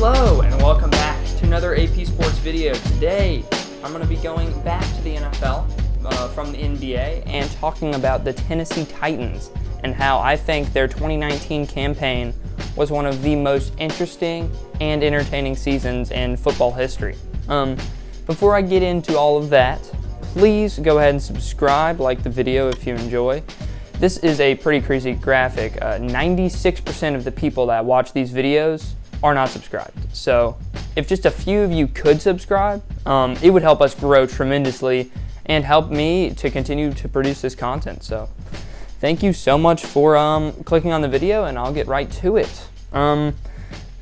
Hello and welcome back to another AP Sports video. Today I'm going to be going back to the NFL from the NBA and talking about the Tennessee Titans and how I think their 2019 campaign was one of the most interesting and entertaining seasons in football history. Before I get into all of that, please go ahead and subscribe, like the video if you enjoy. This is a pretty crazy graphic. 96% of the people that watch these videos are not subscribed. So if just a few of you could subscribe, it would help us grow tremendously and help me to continue to produce this content. So thank you so much for clicking on the video, and I'll get right to it.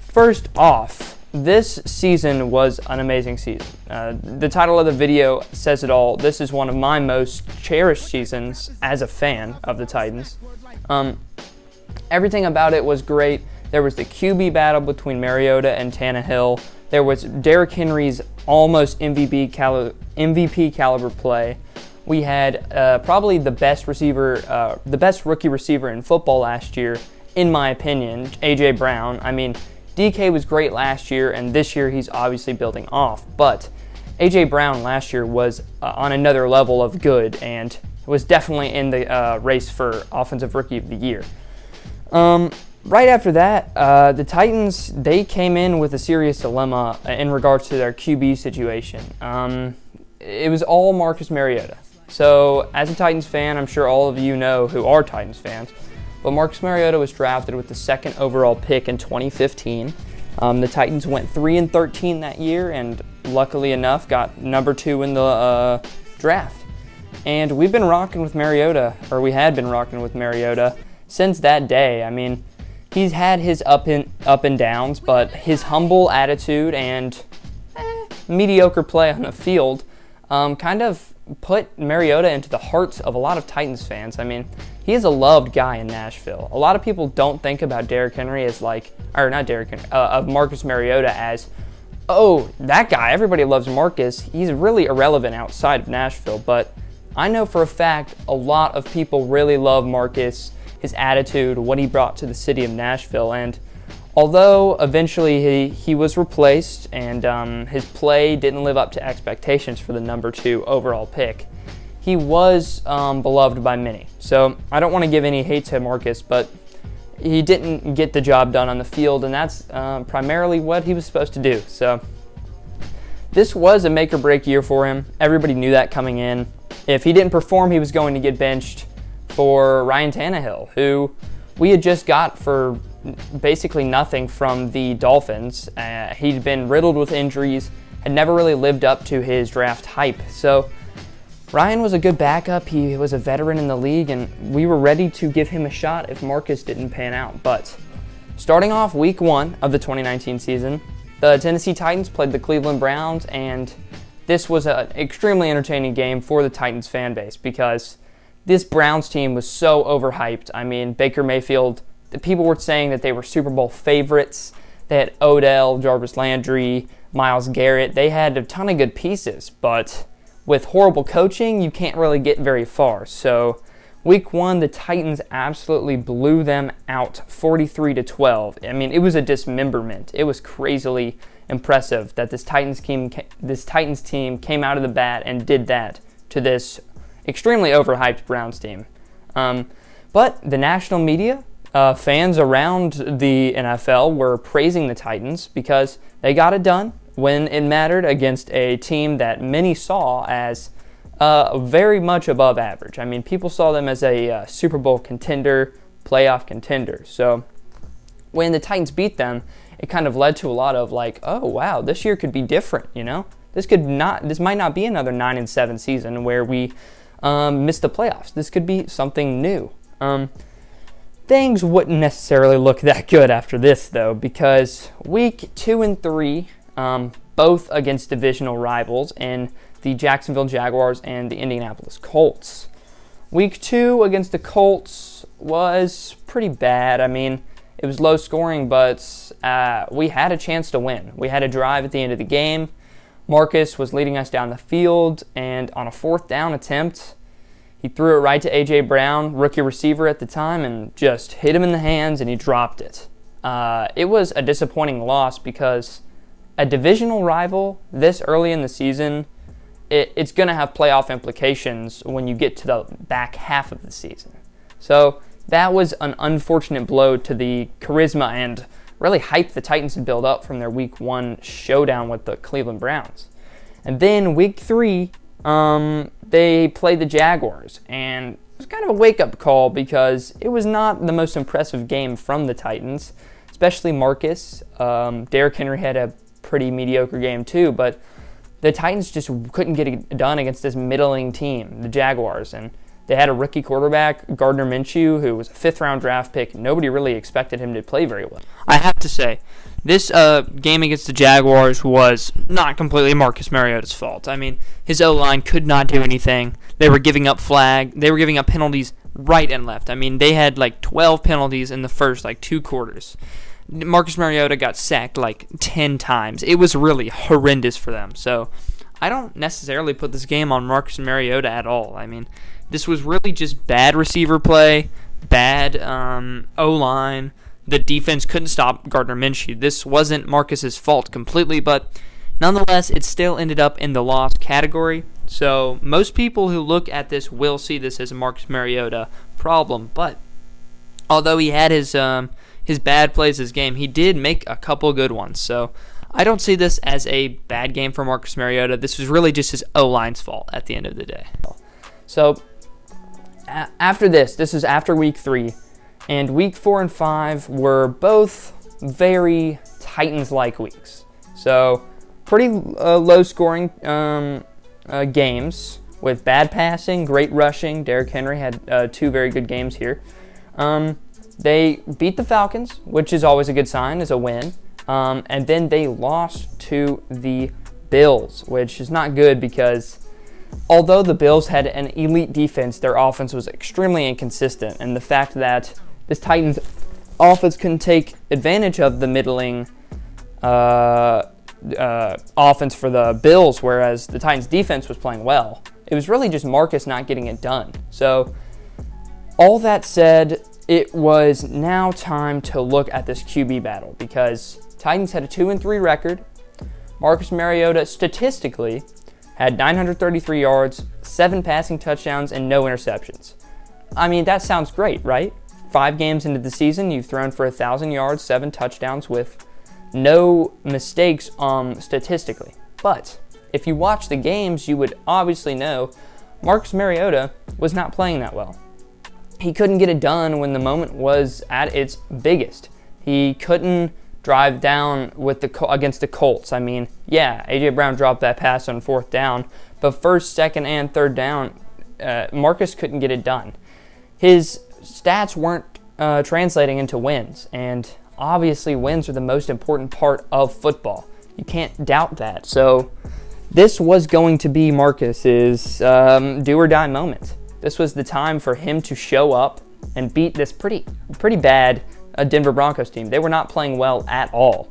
First off, this season was an amazing season. The title of the video says it all. This is one of my most cherished seasons as a fan of the Titans. Everything about it was great. There was the QB battle between Mariota and Tannehill. There was Derrick Henry's almost MVP caliber play. We had probably the best rookie receiver in football last year, in my opinion, A.J. Brown. I mean, DK was great last year, and this year he's obviously building off. But A.J. Brown last year was on another level of good and was definitely in the race for Offensive Rookie of the Year. Right after that, the Titans, they came in with a serious dilemma in regards to their QB situation. It was all Marcus Mariota. So as a Titans fan, I'm sure all of you know who are Titans fans, but Marcus Mariota was drafted with the second overall pick in 2015. The Titans went 3-13 that year, and luckily enough, got number 2 in the draft. And we've been rocking with Mariota, or we had been rocking with Mariota since that day. I mean, he's had his up and downs, but his humble attitude and mediocre play on the field kind of put Mariota into the hearts of a lot of Titans fans. I mean, he is a loved guy in Nashville. A lot of people don't think about Derrick Henry as of Marcus Mariota as, oh, that guy, everybody loves Marcus. He's really irrelevant outside of Nashville. But I know for a fact a lot of people really love Marcus, his attitude, what he brought to the city of Nashville. And although eventually he was replaced and his play didn't live up to expectations for the number 2 overall pick, he was beloved by many. So I don't want to give any hate to Marcus, but he didn't get the job done on the field, and that's primarily what he was supposed to do. So this was a make or break year for him. Everybody knew that coming in. If he didn't perform, he was going to get benched for Ryan Tannehill, who we had just got for basically nothing from the Dolphins. He'd been riddled with injuries, had never really lived up to his draft hype. So Ryan was a good backup. He was a veteran in the league, and we were ready to give him a shot if Marcus didn't pan out. But starting off week 1 of the 2019 season, the Tennessee Titans played the Cleveland Browns, and this was an extremely entertaining game for the Titans fan base because this Browns team was so overhyped. I mean, Baker Mayfield, the people were saying that they were Super Bowl favorites. They had Odell, Jarvis Landry, Myles Garrett. They had a ton of good pieces, but with horrible coaching, you can't really get very far. So week 1, the Titans absolutely blew them out 43-12. I mean, it was a dismemberment. It was crazily impressive that this Titans team came out of the bat and did that to this extremely overhyped Browns team. But the national media, fans around the NFL were praising the Titans because they got it done when it mattered against a team that many saw as very much above average. I mean, people saw them as a Super Bowl contender, playoff contender. So when the Titans beat them, it kind of led to a lot of like, oh wow, this year could be different, you know? This might not be another 9-7 season where we miss the playoffs. This could be something new. Things wouldn't necessarily look that good after this, though, because week 2 and 3, both against divisional rivals in the Jacksonville Jaguars and the Indianapolis Colts. Week 2 against the Colts was pretty bad. I mean, it was low scoring, but we had a chance to win. We had a drive at the end of the game. Marcus was leading us down the field, and on a 4th down attempt, he threw it right to A.J. Brown, rookie receiver at the time, and just hit him in the hands, and he dropped it. it was a disappointing loss because a divisional rival this early in the season, it's going to have playoff implications when you get to the back half of the season. So that was an unfortunate blow to the charisma and really hype the Titans had built up from their Week 1 showdown with the Cleveland Browns. And then Week 3, they played the Jaguars, and it was kind of a wake-up call because it was not the most impressive game from the Titans, especially Marcus. Derrick Henry had a pretty mediocre game too, but the Titans just couldn't get it done against this middling team, the Jaguars, and they had a rookie quarterback, Gardner Minshew, who was a fifth-round draft pick. Nobody really expected him to play very well. I have to say, this game against the Jaguars was not completely Marcus Mariota's fault. I mean, his O-line could not do anything. They were giving up penalties right and left. I mean, they had like 12 penalties in the first 2 quarters. Marcus Mariota got sacked 10 times. It was really horrendous for them. So I don't necessarily put this game on Marcus Mariota at all. I mean, this was really just bad receiver play, bad O-line. The defense couldn't stop Gardner Minshew. This wasn't Marcus's fault completely, but nonetheless, it still ended up in the loss category. So most people who look at this will see this as a Marcus Mariota problem. But although he had his bad plays this game, he did make a couple good ones. So I don't see this as a bad game for Marcus Mariota. This was really just his O-line's fault at the end of the day. So after this is after Week 3, and Week 4 and 5 were both very Titans-like weeks. So pretty low-scoring games with bad passing, great rushing. Derrick Henry had 2 very good games here. They beat the Falcons, which is always a good sign, is a win. And then they lost to the Bills, which is not good because although the Bills had an elite defense, their offense was extremely inconsistent. And the fact that this Titans offense couldn't take advantage of the middling offense for the Bills, whereas the Titans defense was playing well. It was really just Marcus not getting it done. So all that said, it was now time to look at this QB battle because Titans had a 2-3 record. Marcus Mariota statistically had 933 yards, 7 passing touchdowns, and no interceptions. I mean, that sounds great, right? 5 games into the season, you've thrown for 1,000 yards, 7 touchdowns with no mistakes statistically. But if you watch the games, you would obviously know Marcus Mariota was not playing that well. He couldn't get it done when the moment was at its biggest. He couldn't drive down against the Colts. I mean, yeah, A.J. Brown dropped that pass on 4th down, but 1st, 2nd, and 3rd down, Marcus couldn't get it done. His stats weren't translating into wins, and obviously wins are the most important part of football. You can't doubt that. So this was going to be Marcus's do-or-die moment. This was the time for him to show up and beat this pretty bad Denver Broncos team. They were not playing well at all.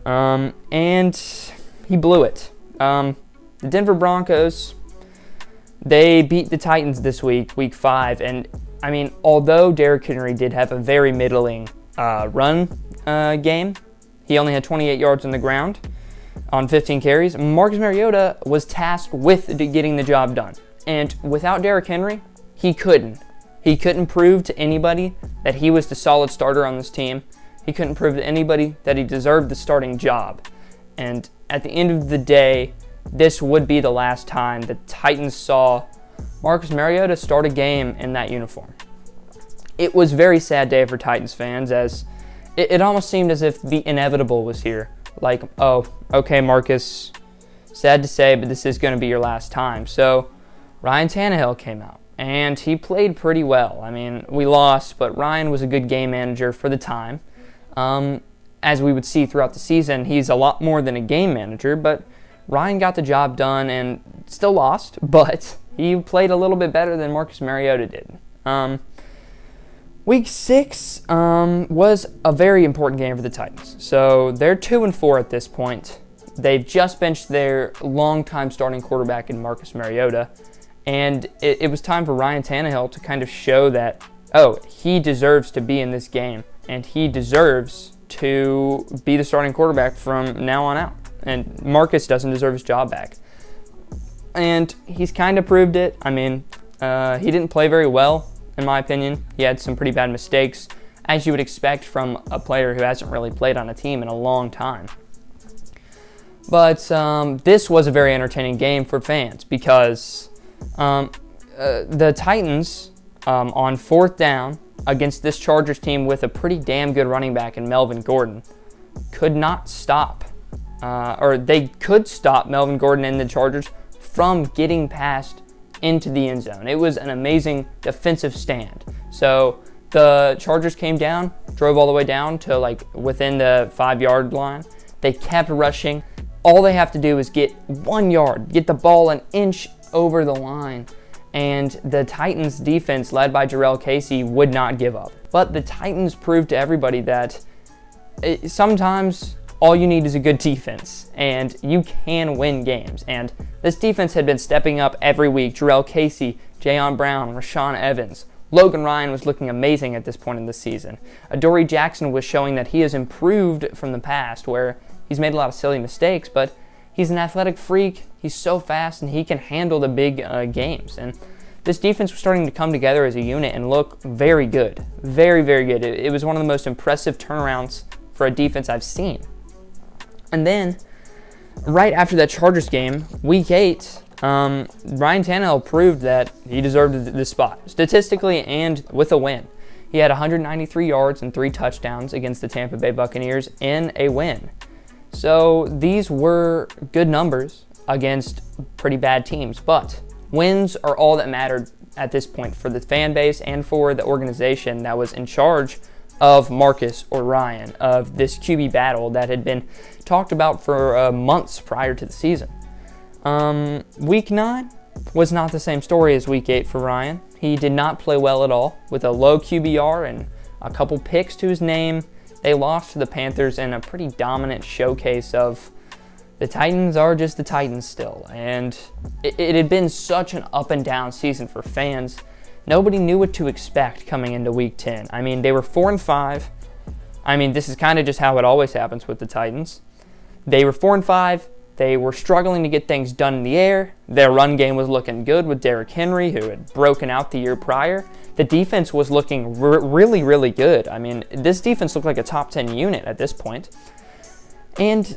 And he blew it. The Denver Broncos, they beat the Titans this week, Week 5. And, I mean, although Derrick Henry did have a very middling run game, he only had 28 yards on the ground on 15 carries. Marcus Mariota was tasked with getting the job done. And without Derrick Henry, he couldn't. He couldn't prove to anybody that he was the solid starter on this team. He couldn't prove to anybody that he deserved the starting job. And at the end of the day, this would be the last time the Titans saw Marcus Mariota start a game in that uniform. It was a very sad day for Titans fans, as it almost seemed as if the inevitable was here. Like, oh, okay, Marcus, sad to say, but this is going to be your last time. So Ryan Tannehill came out, and he played pretty well. I mean, we lost, but Ryan was a good game manager for the time. As we would see throughout the season, he's a lot more than a game manager, but Ryan got the job done and still lost, but he played a little bit better than Marcus Mariota did. Week 6 was a very important game for the Titans. So they're 2-4 at this point. They've just benched their longtime starting quarterback in Marcus Mariota. And it was time for Ryan Tannehill to kind of show that, oh, he deserves to be in this game. And he deserves to be the starting quarterback from now on out. And Marcus doesn't deserve his job back. And he's kind of proved it. I mean, he didn't play very well, in my opinion. He had some pretty bad mistakes, as you would expect from a player who hasn't really played on a team in a long time. But this was a very entertaining game for fans because the Titans, on 4th down against this Chargers team with a pretty damn good running back in Melvin Gordon, could not stop, or they could stop Melvin Gordon and the Chargers from getting past into the end zone. It was an amazing defensive stand. So the Chargers came down, drove all the way down to like within the 5-yard line. They kept rushing. All they have to do is get 1 yard, get the ball an inch over the line, and the Titans defense, led by Jarrell Casey, would not give up. But the Titans proved to everybody that sometimes all you need is a good defense, and you can win games. And this defense had been stepping up every week. Jarrell Casey, Jayon Brown, Rashaan Evans. Logan Ryan was looking amazing at this point in the season. Adoree Jackson was showing that he has improved from the past, where he's made a lot of silly mistakes, but he's an athletic freak. He's so fast, and he can handle the big games. And this defense was starting to come together as a unit and look very good. Very, very good. It was one of the most impressive turnarounds for a defense I've seen. And then, right after that Chargers game, Week 8, Ryan Tannehill proved that he deserved the spot, statistically and with a win. He had 193 yards and 3 touchdowns against the Tampa Bay Buccaneers in a win. So these were good numbers against pretty bad teams, but wins are all that mattered at this point for the fan base and for the organization that was in charge of Marcus or Ryan, of this QB battle that had been talked about for months prior to the season. Week 9 was not the same story as Week 8 for Ryan. He did not play well at all, with a low QBR and a couple picks to his name. They lost to the Panthers in a pretty dominant showcase of the Titans are just the Titans still. And it had been such an up and down season for fans. Nobody knew what to expect coming into Week 10. I mean, they were 4-5. I mean, this is kind of just how it always happens with the Titans. They were 4-5. They were struggling to get things done in the air. Their run game was looking good with Derrick Henry, who had broken out the year prior. The defense was looking really, really good. I mean, this defense looked like a top 10 unit at this point. And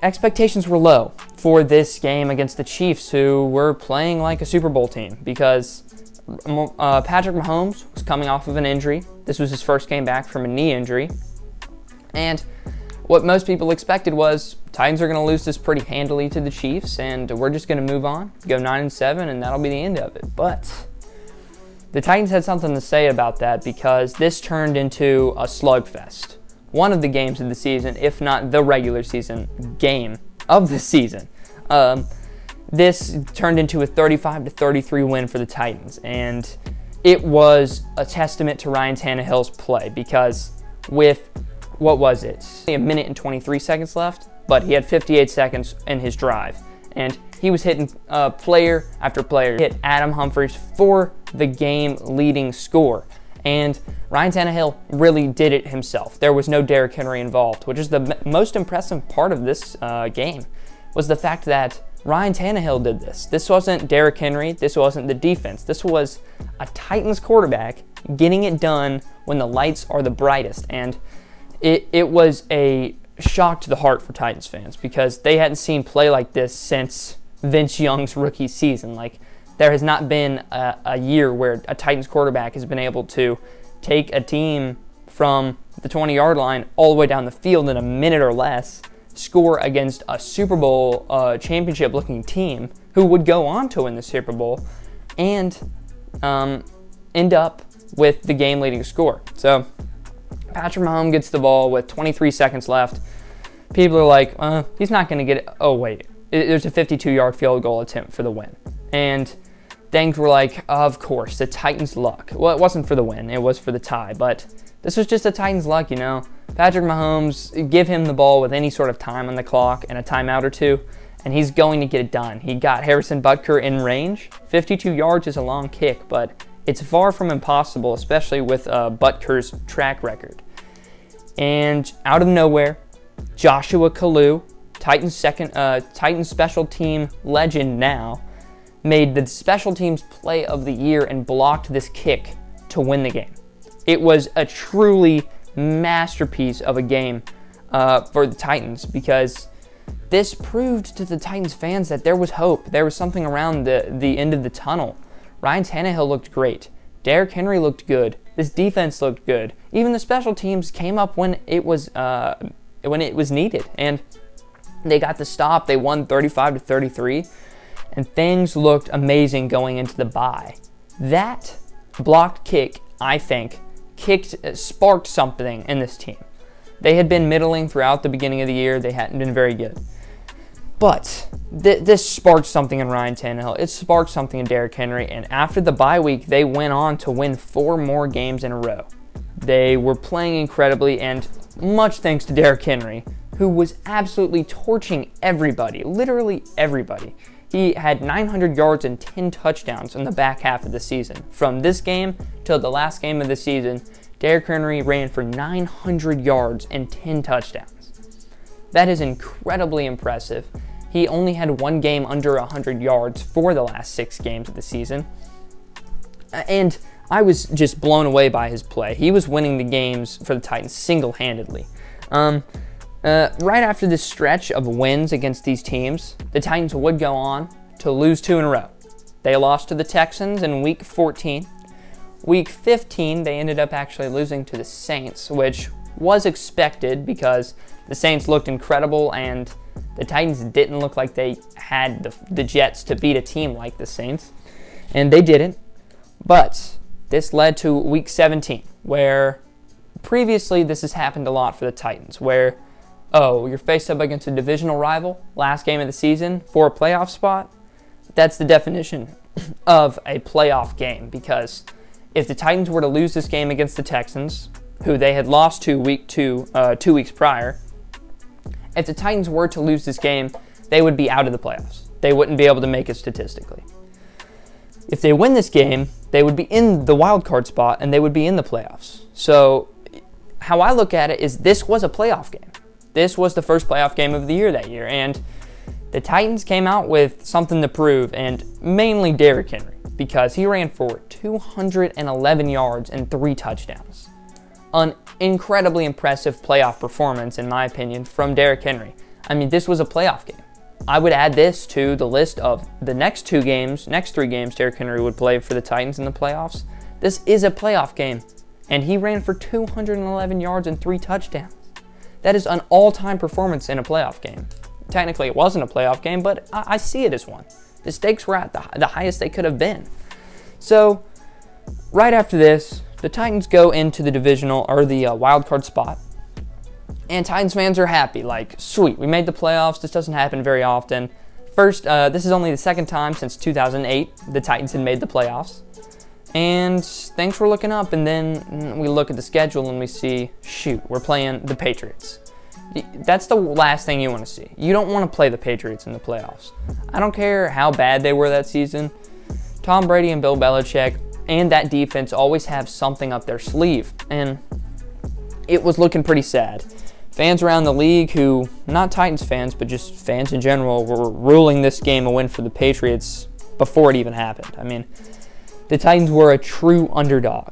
expectations were low for this game against the Chiefs, who were playing like a Super Bowl team, because Patrick Mahomes was coming off of an injury. This was his first game back from a knee injury. And what most people expected was Titans are going to lose this pretty handily to the Chiefs, and we're just going to move on, go 9-7, and that'll be the end of it. But the Titans had something to say about that, because this turned into a slugfest. One of the games of the season, if not the regular season game of the season. This turned into a 35-33 win for the Titans, and it was a testament to Ryan Tannehill's play, because with, what was it, a minute and 23 seconds left, but he had 58 seconds in his drive, and he was hitting player after player. He hit Adam Humphries for the game-leading score, and Ryan Tannehill really did it himself. There was no Derrick Henry involved, which is the most impressive part of this game, was the fact that Ryan Tannehill did this. This wasn't Derrick Henry. This wasn't the defense. This was a Titans quarterback getting it done when the lights are the brightest. And it was a shock to the heart for Titans fans, because they hadn't seen play like this since Vince Young's rookie season. Like, there has not been a year where a Titans quarterback has been able to take a team from the 20-yard line all the way down the field in a minute or less, score against a Super Bowl championship-looking team who would go on to win the Super Bowl, and end up with the game-leading score. So Patrick Mahomes gets the ball with 23 seconds left. People are like, he's not going to get it. Oh, wait. There's a 52-yard field goal attempt for the win. And things were like, of course, the Titans' luck. Well, it wasn't for the win. It was for the tie. But this was just a Titans' luck, you know. Patrick Mahomes, give him the ball with any sort of time on the clock and a timeout or two, and he's going to get it done. He got Harrison Butker in range. 52 yards is a long kick, but it's far from impossible, especially with Butker's track record. And out of nowhere, Joshua Kalu, Titans special team legend now, made the special teams play of the year and blocked this kick to win the game. It was a truly masterpiece of a game for the Titans, because this proved to the Titans fans that there was hope. There was something around the end of the tunnel. Ryan Tannehill looked great. Derrick Henry looked good. This defense looked good. Even the special teams came up when it was needed, and they got the stop. They won 35-33, and things looked amazing going into the bye. That blocked kick, I think, sparked something in this team. They had been middling throughout the beginning of the year. They hadn't been very good. But this sparked something in Ryan Tannehill. It sparked something in Derrick Henry. And after the bye week, they went on to win 4 more games in a row. They were playing incredibly, and much thanks to Derrick Henry, who was absolutely torching everybody, literally everybody. He had 900 yards and 10 touchdowns in the back half of the season. From this game till the last game of the season, Derrick Henry ran for 900 yards and 10 touchdowns. That is incredibly impressive. He only had 1 game under 100 yards for the last 6 games of the season. And I was just blown away by his play. He was winning the games for the Titans single-handedly. Right after this stretch of wins against these teams, the Titans would go on to lose 2 in a row. They lost to the Texans in Week 14. Week 15, they ended up actually losing to the Saints, which was expected because the Saints looked incredible and the Titans didn't look like they had the Jets to beat a team like the Saints, and they didn't. But this led to Week 17, where previously this has happened a lot for the Titans, where, you're faced up against a divisional rival, last game of the season for a playoff spot. That's the definition of a playoff game, because if the Titans were to lose this game against the Texans, who they had lost to 2 weeks prior, if the Titans were to lose this game, they would be out of the playoffs. They wouldn't be able to make it statistically. If they win this game, they would be in the wild card spot and they would be in the playoffs. So how I look at it is this was a playoff game. This was the first playoff game of the year that year, and the Titans came out with something to prove, and mainly Derrick Henry, because he ran for 211 yards and 3 touchdowns. An incredibly impressive playoff performance, in my opinion, from Derrick Henry. I mean, this was a playoff game. I would add this to the list of the next 3 games Derrick Henry would play for the Titans in the playoffs. This is a playoff game, and he ran for 211 yards and 3 touchdowns. That is an all-time performance in a playoff game. Technically, it wasn't a playoff game, but I see it as one. The stakes were at the highest they could have been. So, right after this, the Titans go into the divisional, or the wild card spot, and Titans fans are happy. Like, sweet, we made the playoffs. This doesn't happen very often. First, this is only the second time since 2008 the Titans had made the playoffs. And things were looking up, and then we look at the schedule and we see, shoot, we're playing the Patriots. That's the last thing you want to see. You don't want to play the Patriots in the playoffs. I don't care how bad they were that season. Tom Brady and Bill Belichick and that defense always have something up their sleeve, and it was looking pretty sad. Fans around the league who, not Titans fans, but just fans in general, were ruling this game a win for the Patriots before it even happened. I mean, the Titans were a true underdog,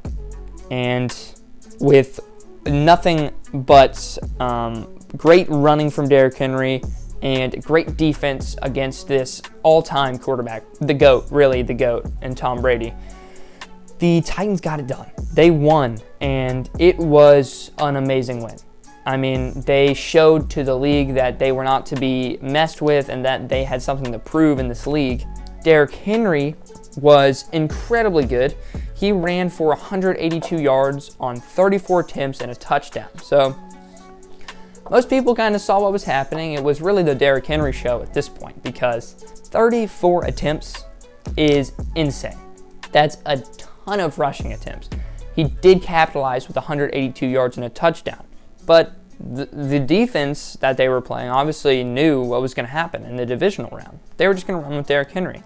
and with nothing but great running from Derrick Henry and great defense against this all-time quarterback, the GOAT, and Tom Brady, the Titans got it done. They won, and it was an amazing win. I mean, they showed to the league that they were not to be messed with and that they had something to prove in this league. Derrick Henry was incredibly good. He ran for 182 yards on 34 attempts and a touchdown. So most people kind of saw what was happening. It was really the Derrick Henry show at this point, because 34 attempts is insane. That's a ton of rushing attempts. He did capitalize with 182 yards and a touchdown, but the defense that they were playing obviously knew what was going to happen in the divisional round. They were just going to run with Derrick Henry.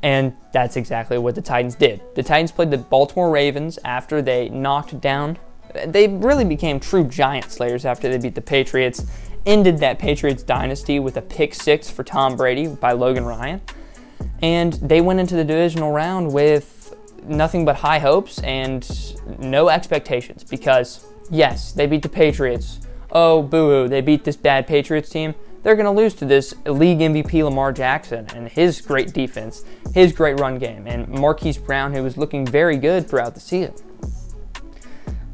And that's exactly what the Titans did. The Titans played the Baltimore Ravens after they knocked down They really became true giant slayers after they beat the Patriots, ended that Patriots dynasty with a pick six for Tom Brady by Logan Ryan, and they went into the divisional round with nothing but high hopes and no expectations because, yes, they beat the Patriots. Oh, boo-hoo, they beat this bad Patriots team. They're going to lose to this league MVP Lamar Jackson and his great defense, his great run game, and Marquise Brown, who was looking very good throughout the season.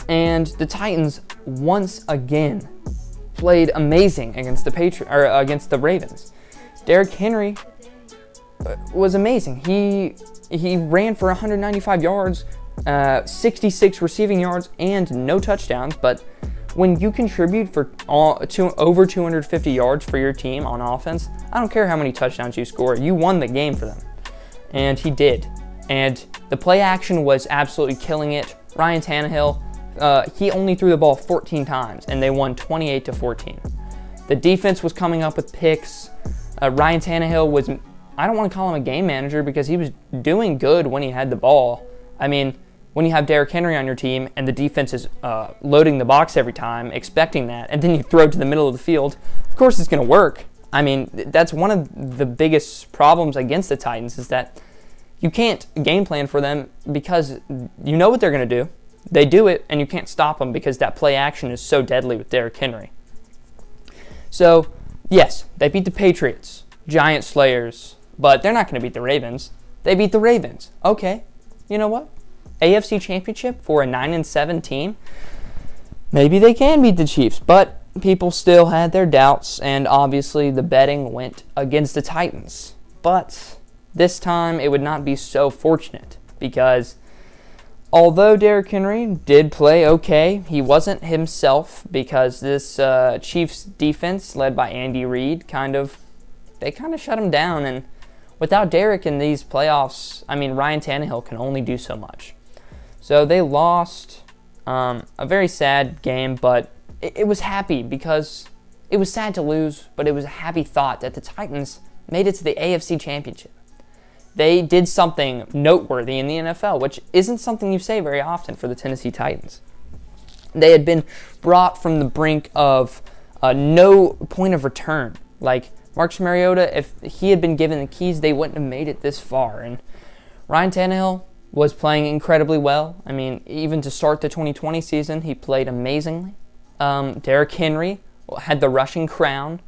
And the Titans once again played amazing against against the Ravens. Derrick Henry was amazing. He ran for 195 yards, 66 receiving yards, and no touchdowns, but when you contribute for over 250 yards for your team on offense, I don't care how many touchdowns you score, you won the game for them. And he did. And the play action was absolutely killing it. Ryan Tannehill, he only threw the ball 14 times, and they won 28-14. The defense was coming up with picks. Ryan Tannehill was, I don't want to call him a game manager because he was doing good when he had the ball. I mean, when you have Derrick Henry on your team and the defense is loading the box every time, expecting that, and then you throw to the middle of the field, of course it's going to work. I mean, that's one of the biggest problems against the Titans is that you can't game plan for them because you know what they're going to do. They do it, and you can't stop them because that play action is so deadly with Derrick Henry. So, yes, they beat the Patriots, giant slayers, but they're not going to beat the Ravens. They beat the Ravens. Okay, you know what? AFC Championship for a 9-7 team. Maybe they can beat the Chiefs, but people still had their doubts, and obviously the betting went against the Titans. But this time it would not be so fortunate because although Derrick Henry did play okay, he wasn't himself because this Chiefs defense led by Andy Reid kind of shut him down, and without Derrick in these playoffs, I mean, Ryan Tannehill can only do so much. So they lost a very sad game, but it was happy because it was sad to lose, but it was a happy thought that the Titans made it to the AFC Championship. They did something noteworthy in the NFL, which isn't something you say very often for the Tennessee Titans. They had been brought from the brink of no point of return. Like Marcus Mariota, if he had been given the keys, they wouldn't have made it this far. And Ryan Tannehill was playing incredibly well. I mean, even to start the 2020 season, he played amazingly. Derrick Henry had the rushing crown,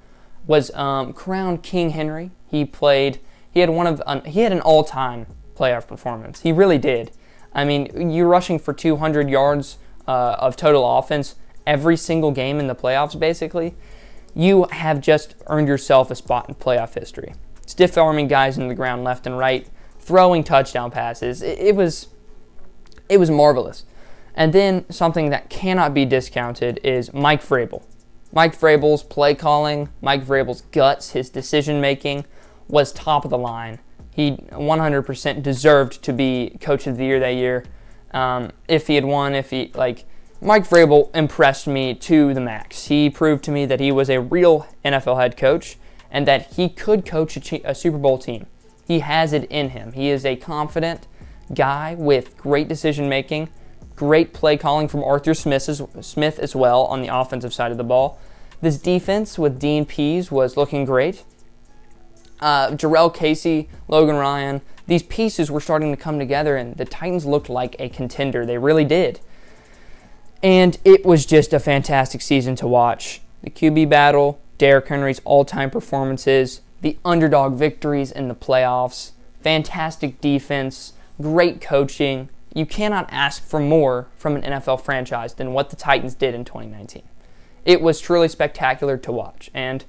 was crowned King Henry. He had an all-time playoff performance. He really did. I mean, you're rushing for 200 yards of total offense every single game in the playoffs, basically. You have just earned yourself a spot in playoff history. Stiff-arming guys in the ground left and right, throwing touchdown passes. It was marvelous. And then something that cannot be discounted is Mike Vrabel. Mike Vrabel's play calling, Mike Vrabel's guts, his decision making was top of the line. He 100% deserved to be Coach of the Year that year. If he had won, Mike Vrabel impressed me to the max. He proved to me that he was a real NFL head coach and that he could coach a Super Bowl team. He has it in him. He is a confident guy with great decision-making, great play calling from Arthur Smith as well on the offensive side of the ball. This defense with Dean Pease was looking great. Jarrell Casey, Logan Ryan, these pieces were starting to come together, and the Titans looked like a contender. They really did. And it was just a fantastic season to watch. The QB battle, Derrick Henry's all-time performances, the underdog victories in the playoffs, fantastic defense, great coaching. You cannot ask for more from an NFL franchise than what the Titans did in 2019. It was truly spectacular to watch. And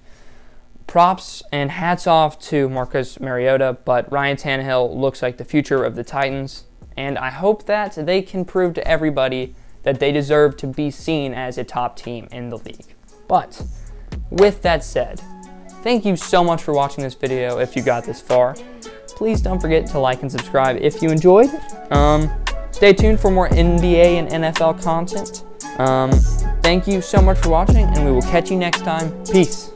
props and hats off to Marcus Mariota, but Ryan Tannehill looks like the future of the Titans. And I hope that they can prove to everybody that they deserve to be seen as a top team in the league. But with that said, thank you so much for watching this video if you got this far. Please don't forget to like and subscribe if you enjoyed. Stay tuned for more NBA and NFL content. Thank you so much for watching, and we will catch you next time. Peace.